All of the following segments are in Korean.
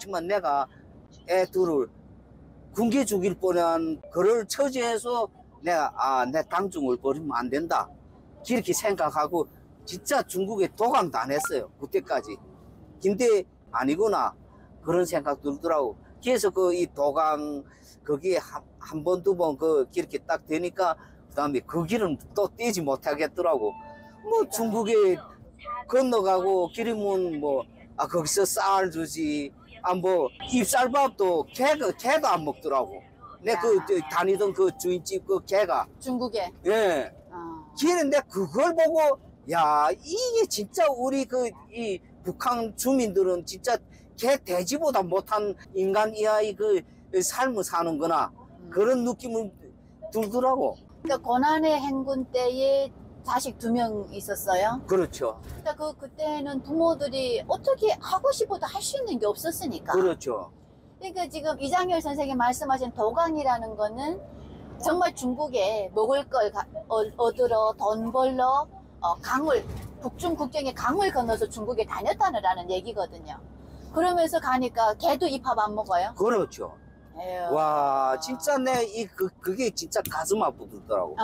하지만 내가 애 둘을 군기 죽일 뻔한 그를 처지해서 내가 내 당중을 버리면 안 된다 이렇게 생각하고 진짜 중국에 도강도 안 했어요. 그때까지. 근데 아니구나 그런 생각 들더라고. 그래서 그 이 도강 거기에 한 번 두 번 그렇게 딱 되니까 그 다음에 그 길은 또 떼지 못하겠더라고. 뭐 중국에 건너가고 기름은 뭐 거기서 쌀 주지. 뭐 잎쌀밥도 개도 안 먹더라고. 내 그 다니던 그 주인집 그 개가 중국에. 예. 걔는 그걸 보고 야 이게 진짜 우리 이 북한 주민들은 진짜 개 돼지보다 못한 인간 이하의 그 삶을 사는구나 그런 느낌을 들더라고. 그러니까 고난의 행군 때에 자식 2명 있었어요. 그렇죠. 그러니까 그때는 부모들이 어떻게 하고 싶어도 할 수 있는 게 없었으니까. 그렇죠. 그러니까 지금 이장열 선생님 말씀하신 도강이라는 거는 정말 중국에 먹을 걸 얻으러 돈 벌러 강을 북중 국경에 강을 건너서 중국에 다녔다는 얘기거든요. 그러면서 가니까 개도 잎밥 안 먹어요. 그렇죠. 에휴. 와 진짜 그게 진짜 가슴 아프더라고.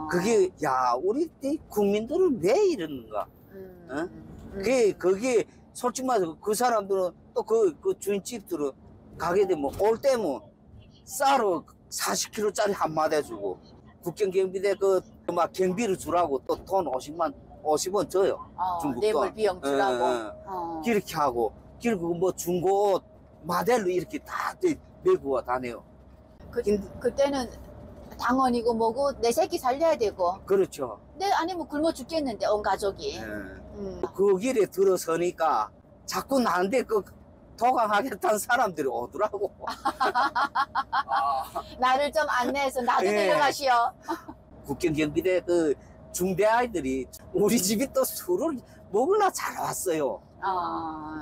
그게 야 우리 국민들은 왜 이러는가. 그게 솔직히 말해서 그 사람들은 또 그 주인집들은 가게 되면 올 때면 쌀을 40kg짜리 한 마대 주고 국경 경비대 막 경비를 주라고 또 돈 50원 줘요. 중국 뇌물 돈. 비용 주라고. 그렇게 하고 그리고 뭐 중고 마델로 이렇게 다 메고 다녀요. 그때는 당원이고 뭐고 내 새끼 살려야 되고. 그렇죠. 내 아니면 굶어 죽겠는데 온 가족이. 그 길에 들어서니까 자꾸 나한테 도강하겠다는 사람들이 오더라고. 나를 좀 안내해서 나도 예. 데려가시오. 국경경비대 중대 아이들이 우리 집이 또 술을 먹으려 잘 왔어요.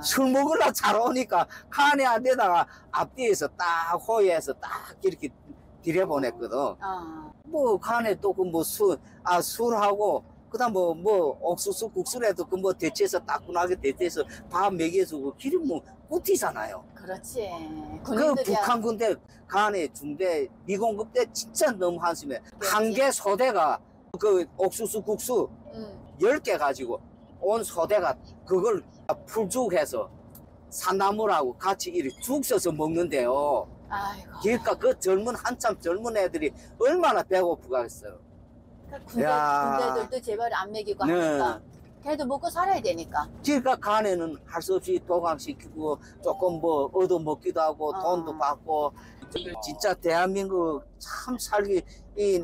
술 먹으려 잘 오니까 칸에 안 되다가 앞뒤에서 딱 호위해서 딱 이렇게 들여보냈거든. 뭐 칸에 또 술하고 그다음 뭐 옥수수 국수라도 대체해서 따끈하게 대체해서 밥 먹여주고 기름 꿀티잖아요. 그렇지. 북한 군대 간에 중대 미공급 때 진짜 너무 한심해. 한 개 소대가 옥수수 국수 10개 가지고 온 소대가 그걸 풀죽해서 산나물하고 같이 이렇게 죽 써서 먹는데요. 아이고. 그러니까 한참 젊은 애들이 얼마나 배고프겠어요. 군대들도 제발 안 먹이고 하니까 걔도 먹고 살아야 되니까. 그러니까 간에는 할 수 없이 도강시키고 조금 뭐 얻어먹기도 하고 돈도 받고. 진짜 대한민국 참 살기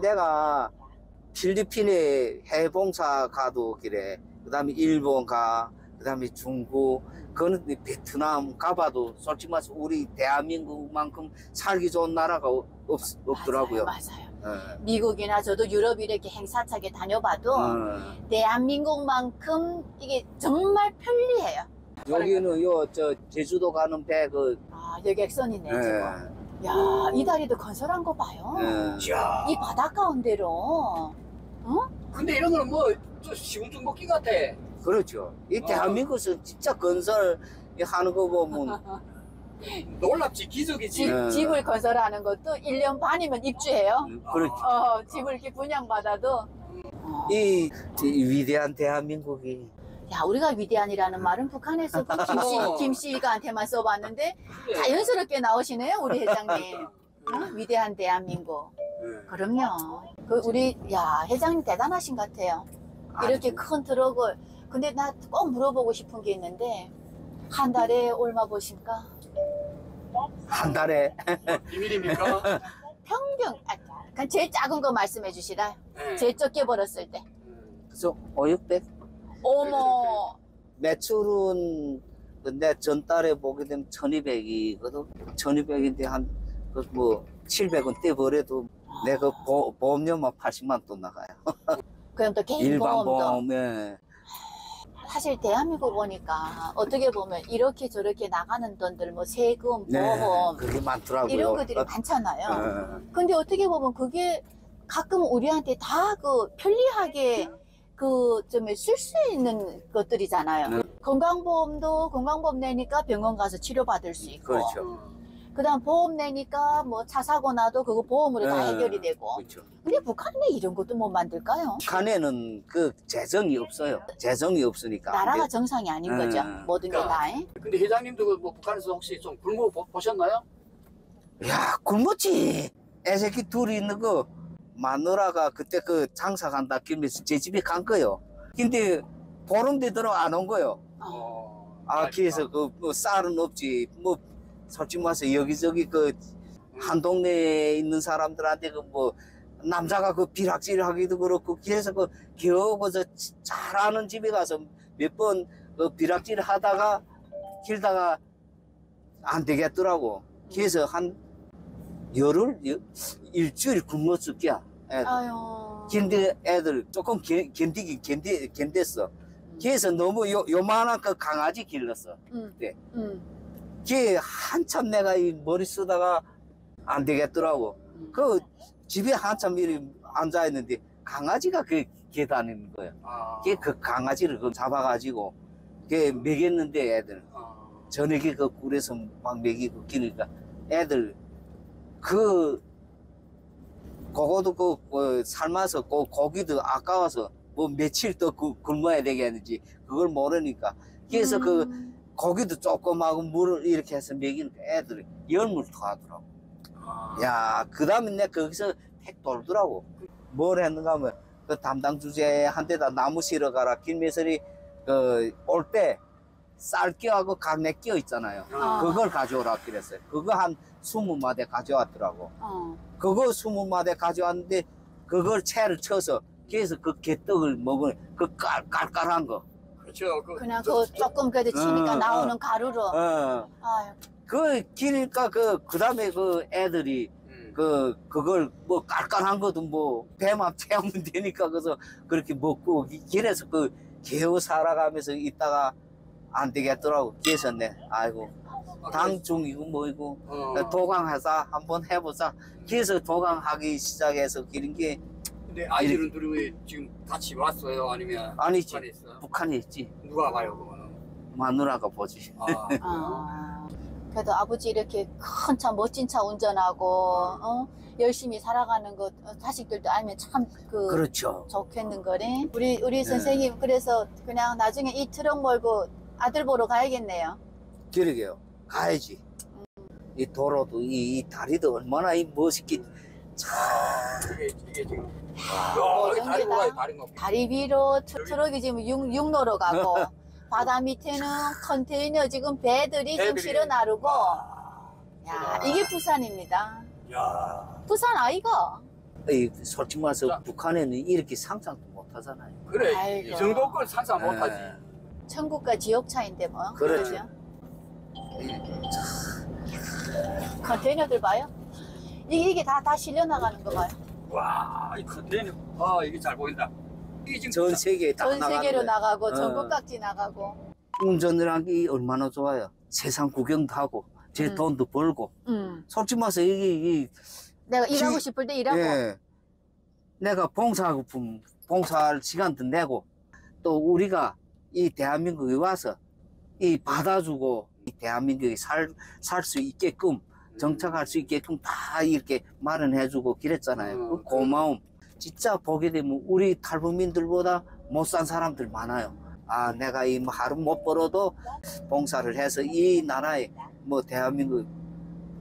내가 필리핀에 해봉사 가도 그래. 그 다음에 일본 그 다음에 중국 그거는 베트남 가봐도 솔직히 말해서 우리 대한민국만큼 살기 좋은 나라가 없더라고요. 맞아요. 미국이나 저도 유럽 이렇게 행사차게 다녀봐도 대한민국만큼 이게 정말 편리해요. 여기는 제주도 가는 배 여객선이네 지금. 야, 이 다리도 건설한 거 봐요. 이 바닷가 가운데로. 근데 이런 거는 뭐 좀 쉬운 중복기 같아. 그렇죠. 이 대한민국은 진짜 건설 하는 거 보면 놀랍지, 기적이지. 집을 건설하는 것도 1년 반이면 입주해요. 그렇죠. 집을 이렇게 분양받아도. 이 위대한 대한민국이. 야, 우리가 위대한이라는 말은 북한에서 김씨한테만 써봤는데 자연스럽게 나오시네요, 우리 회장님. 위대한 대한민국. 그럼요. 우리 회장님 대단하신 것 같아요. 이렇게 큰 트럭을. 근데 나 꼭 물어보고 싶은 게 있는데 한 달에 얼마 버십니까? 한 달에 비밀입니까? 평균 그냥 제일 작은 거 말씀해 주시라. 제일 적게 벌었을 때. 그래서 5,600. 어머. 매출은 내 전달에 보게 되면 1,200이거든. 1,200인데 한 700원 떼버려도 내가 보험료만 80만 돈 나가요. 그럼 또 개인 일반 보험도. 보험에. 사실 대한민국 보니까 어떻게 보면 이렇게 저렇게 나가는 돈들 뭐 세금, 보험 그게 많더라고요. 이런 것들이 많잖아요. 근데 어떻게 보면 그게 가끔 우리한테 다 편리하게 좀 쓸 수 있는 것들이잖아요. 건강보험 내니까 병원 가서 치료받을 수 있고. 그렇죠. 그다음 보험 내니까 뭐 차 사고 나도 그거 보험으로 다 해결이 되고. 그렇죠. 근데 북한에 이런 것도 못 만들까요? 북한에는 그 재정이 없어요. 재정이 없으니까. 나라가 안 돼. 정상이 아닌 거죠. 모든 게 다. 근데 회장님도 그뭐 북한에서 혹시 좀 굶어 보셨나요? 야, 굶었지. 애새끼 둘이 있는 거 마누라가 그때 그 장사 간다 길면서 제 집에 간 거요. 근데 보름 되도록 안 온 거요. 아, 그래서 뭐 쌀은 없지. 뭐 솔직히 말해서 여기저기 그 한 동네에 있는 사람들한테 그 뭐 남자가 그 비락질 하기도 그렇고 그래서 그 겨우 그저 잘 아는 집에 가서 몇 번 그 비락질 하다가 길다가 안 되겠더라고. 그래서 한 일주일 굶었을게야. 아유. 근데 애들 조금 견뎠어. 그래서 너무 요만한 그 강아지 길렀어. 네. 걔 한참 내가 이 머리 쓰다가 안 되겠더라고. 그 집에 한참 이렇게 앉아있는데 강아지가 걔 다니는 거야. 걔 그 강아지를 그 잡아가지고 걔 먹였는데 애들. 저녁에 그 굴에서 막 먹이고 기니까 애들 그거도 삶아서 고기도 아까워서 뭐 며칠 더 굶어야 되겠는지 그걸 모르니까 그래서 고기도 조금하고 물을 이렇게 해서 먹이니까 애들이 열물 토하더라고. 야, 그 다음에 내가 거기서 택 돌더라고. 뭘 했는가 하면 그 담당 주제한테다 나무 실어 가라. 김매설이 올 때 쌀 껴하고 강내 끼어 있잖아요. 그걸 가져오라 그랬어요. 그거 한 20마대 가져왔더라고. 그거 20마대 가져왔는데 그걸 채를 쳐서 그래서 그 개떡을 먹은 그 깔깔한 거. 그렇죠. 그냥 조금 그래도 치니까 나오는 가루로. 아유. 그 기니까 그 다음에 그 애들이 그걸 뭐 깔깔한 것도 뭐 배만 채우면 되니까 그래서 그렇게 먹고 길에서 그 개우 살아가면서 있다가 안 되겠더라고. 그래서 아이고 당중이고 뭐이고 도강하자 한번 해보자. 그래서 도강하기 시작해서 기른 게. 근데 아이들은 둘이 지금 같이 왔어요? 아니면 아니지. 북한에 있어요? 북한에 있지. 누가 봐요 그거는? 마누라가 보지. 그래도 아버지 이렇게 큰 차 멋진 차 운전하고 열심히 살아가는 거 자식들도 알면 참 그렇죠. 좋겠는 거래. 우리 선생님 그래서 그냥 나중에 이 트럭 몰고 아들 보러 가야겠네요. 그러게요. 가야지. 이 도로도 이 다리도 얼마나 멋있게 이게 지금 다리 위로 트럭이 지금 육로로 가고 바다 밑에는 컨테이너 지금 배들이 지금 실어 나르고. 야, 이게 부산입니다. 야. 부산 아이가? 솔직히 말해서 북한에는 이렇게 상상도 못 하잖아요. 그래. 아이고. 이 정도 걸 상상 못 하지. 천국과 지옥 차인데 뭐. 그렇죠. 그죠? 컨테이너들 봐요. 이게 다 실려 나가는 거 봐요. 와, 이 컨테이너. 이게 잘 보인다. 이게 지금 전 세계에 다 전 세계로 나가는 나가고 전국 각지 나가고. 운전을 하기 얼마나 좋아요. 세상 구경도 하고 제 돈도 벌고. 솔직히 말해서 내가 일하고 싶을 때 일하고. 예, 내가 봉사할 시간도 내고 또 우리가 이 대한민국에 와서 이 받아주고 이 대한민국에 살 수 있게끔 정착할 수 있게끔 다 이렇게 마련해주고 그랬잖아요. 그 고마움 진짜 보게 되면 우리 탈북민들보다 못 산 사람들 많아요. 아, 내가 이 하루 못 벌어도 봉사를 해서 이 나라에 뭐 대한민국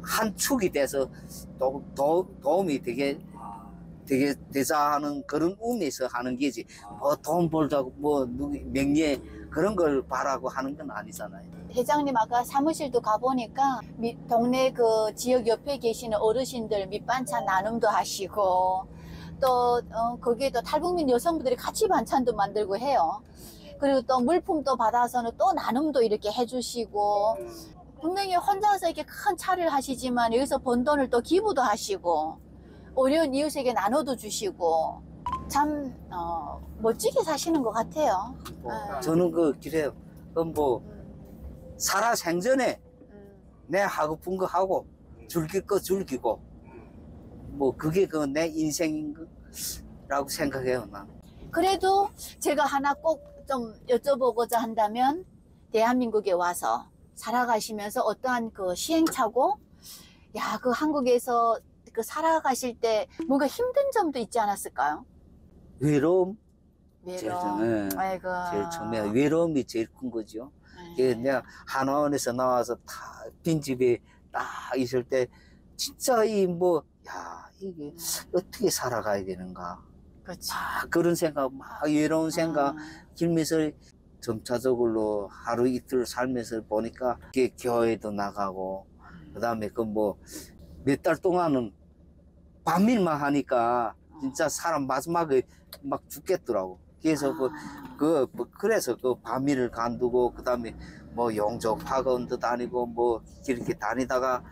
한 축이 돼서 도움이 되게 되자 하는 그런 의미에서 하는 게지. 뭐 돈 벌자고 뭐 명예 그런 걸 바라고 하는 건 아니잖아요. 회장님 아까 사무실도 가보니까 동네 그 지역 옆에 계시는 어르신들 밑반찬 나눔도 하시고 또 거기에 또 탈북민 여성분들이 같이 반찬도 만들고 해요. 그리고 또 물품도 받아서는 또 나눔도 이렇게 해주시고 분명히 혼자서 이렇게 큰 차를 하시지만 여기서 번 돈을 또 기부도 하시고 어려운 이웃에게 나눠도 주시고 참 멋지게 사시는 것 같아요. 저는 그래요. 뭐 살아 생전에 내 하고픈 거 하고 즐길 거 즐기고 뭐 그게 내 인생인 거라고 생각해요. 난. 그래도 제가 하나 꼭 좀 여쭤보고자 한다면 대한민국에 와서 살아가시면서 어떠한 그 시행착오, 야, 그 한국에서 그 살아가실 때 뭔가 힘든 점도 있지 않았을까요? 외로움. 외로움. 아이고. 제일 처음에 외로움이 제일 큰 거죠. 내가 한화원에서 나와서 다 빈집에 딱 있을 때 진짜 이게 어떻게 살아가야 되는가. 그렇지. 그런 생각, 막 외로운 생각 길면서 점차적으로 하루 이틀 살면서 보니까 이게 교회도 나가고 그다음에 몇 달 동안은 반일만 하니까 진짜 사람 마지막에 막 죽겠더라고. 그래서 그래서 그 반일을 간두고 그다음에 용접 학원도 다니고 이렇게 다니다가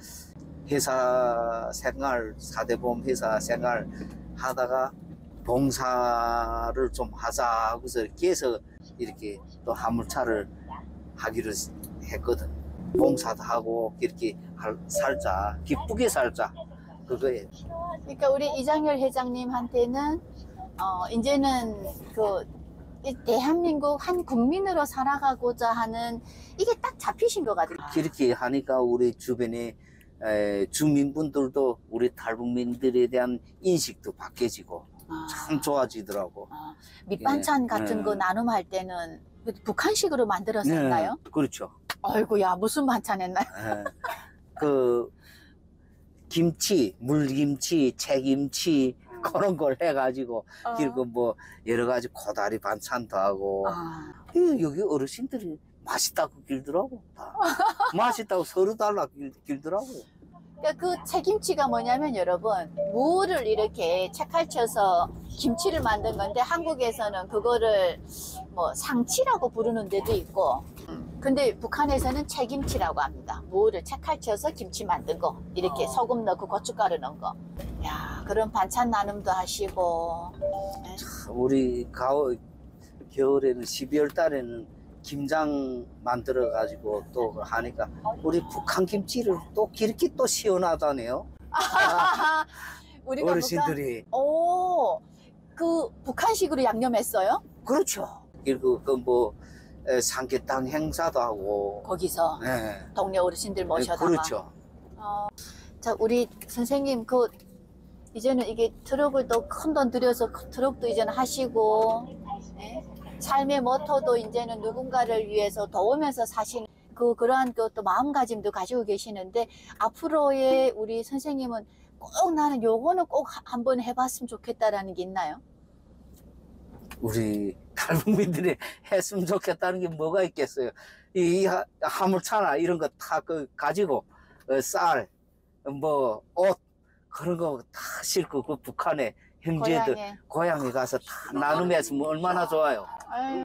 회사 생활, 사대보험 회사 생활 하다가 봉사를 좀 하자 하고서 그래서 이렇게 또 화물차를 하기로 했거든. 봉사도 하고 이렇게 살자, 기쁘게 살자, 그거예요. 그러니까 우리 이장열 회장님한테는 이제는 이 대한민국 한 국민으로 살아가고자 하는 이게 딱 잡히신 것 같아요. 이렇게 하니까 우리 주변에 주민분들도 우리 탈북민들에 대한 인식도 바뀌어지고 참 좋아지더라고. 밑반찬 같은 거 나눔할 때는 북한식으로 만들었을까요? 네, 그렇죠. 아이고야, 무슨 반찬 했나요? 김치, 물김치, 채김치 그런 걸 해가지고 그리고 여러 가지 고다리 반찬도 하고 여기 어르신들이 맛있다고 길더라고. 맛있다고 서로 달라 길더라고. 그러니까 그 채김치가 뭐냐면 여러분, 무를 이렇게 채칼쳐서 김치를 만든 건데 한국에서는 그거를 상치라고 부르는 데도 있고 근데 북한에서는 채김치라고 합니다. 무를 채칼쳐서 김치 만든 거 이렇게 소금 넣고 고춧가루 넣은 거. 야, 그런 반찬 나눔도 하시고. 우리 겨울에는 12월 달에는 김장 만들어 가지고 또 하니까 우리 북한 김치를 또 이렇게 또 시원하다네요. 우리가 어르신들이. 그 북한식으로 양념했어요? 그렇죠. 그리고 삼계탕 행사도 하고 거기서 네. 동네 어르신들 모셔다가. 그렇죠. 자, 우리 선생님 이제는 이게 트럭을 또 큰 돈 들여서 트럭도 이제는 하시고 네? 삶의 모토도 이제는 누군가를 위해서 도우면서 사시는 그러한 또 마음가짐도 가지고 계시는데 앞으로의 우리 선생님은 꼭 나는 요거는 꼭 한번 해봤으면 좋겠다라는 게 있나요? 우리 탈북민들이 했으면 좋겠다는 게 뭐가 있겠어요. 이 화물차나 이런 거 다 가지고 쌀, 옷 그런 거 다 싣고 그 북한에 형제들 고향에 가서 다 나눔했으면 얼마나 좋아요. 아유.